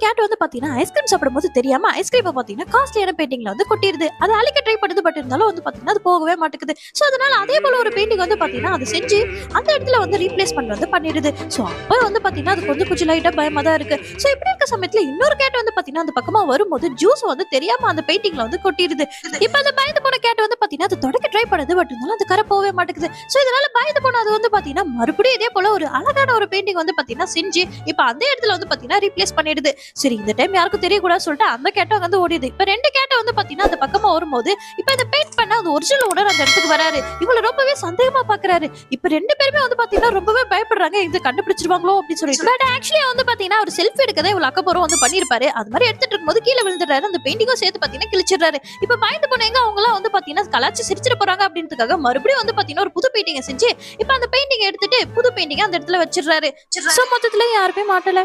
Gate வந்து பாத்தீங்கன்னா ice cream சாப்பிடும்போது தெரியாம ஐஸ்கிரீம் பாத்தீங்கன்னா காஸ்ட்லியான பெயிண்டிங்ல வந்து கொட்டிடுது. அதை அழிக்க ட்ரை பண்ணுது. பட் இருந்தாலும் வந்து பாத்தீங்கன்னா அது போகவே மாட்டேங்குது. சோ அதனால அதே போல ஒரு பெயிண்டிங் வந்து பாத்தீங்கன்னா அது செஞ்சு அந்த இடத்துல வந்து ரீப்ளேஸ்மெண்ட் வந்து பண்ணிடுது. சோ அப்ப வந்து பாத்தீங்கன்னா அது கொஞ்சம் லைட்டா பயமா தான் இருக்கு. சோ இப்படி இருக்க சமயத்துல இன்னொரு கேட் வந்து பாத்தீங்கன்னா அந்த பக்கமா வரும்போது ஜூஸ் வந்து தெரியாம அந்த பெயிண்டிங்ல வந்து கொட்டிடுது. இப்ப அந்த பயந்து போன கேட் வந்து பாத்தீங்கன்னா அது தொடக்க ட்ரை பண்ணுது. பட் இருந்தாலும் அது கரை போகவே மாட்டேங்குது. சோ இதனால பயந்து போன அது வந்து பாத்தீங்கன்னா மறுபடியும் இதே போல ஒரு அழகான ஒரு பெயிண்டிங் வந்து பாத்தீங்கன்னா செஞ்சு இப்ப அந்த இடத்துல வந்து பாத்தீங்கன்னா ரீப்ளேஸ் பண்ணிடுது. சரி இந்த டைம் யாருக்கும் தெரியக்கூடாது சொல்லிட்டு அந்த கேட்டும் வந்து ஓடிடுது. இப்ப 2 கேட்ட வந்து பாத்தீங்கன்னா அந்த பக்கமா வரும்போது இப்ப இந்த பெயிண்ட் பண்ண அந்த ஒரிஜினல் ஓனர் அந்த இடத்துக்கு வராரு. இவங்கள ரொம்பவே சந்தேகமா பாக்குறாரு. இப்ப 2 பேருமே வந்து பாத்தீங்கன்னா ரொம்பவே பயப்படுறாங்க. இது கண்டுபிடிச்சிருவாங்களோ அப்படின்னு சொல்லிட்டு. பட் ஆக்சுவலி வந்து பாத்தீங்கன்னா ஒரு செல்ஃபி எடுக்கதான் இவ்வளவு அக்கப்புறம் வந்து பண்ணிருப்பாரு. அது மாதிரி எடுத்துட்டு இருக்கும்போது கீழே விழுந்துறாரு. அந்த பெயிண்டிங்கும் சேர்த்து பாத்தீங்கன்னா கிழிச்சிடுறாரு. இப்ப பயந்து போனவங்க அவங்க எல்லாம் வந்து பாத்தீங்கன்னா கலாச்சி சிரிச்சிட போறாங்க அப்படின்றதுக்காக மறுபடியும் வந்து பாத்தீங்கன்னா ஒரு புது பெயிண்டிங் செஞ்சு இப்ப அந்த பெயிண்டிங் எடுத்துட்டு புது பெயிண்டிங் அந்த இடத்துல வச்சிடுறாரு. சோ மொத்தத்துல யாருமே மாட்டல.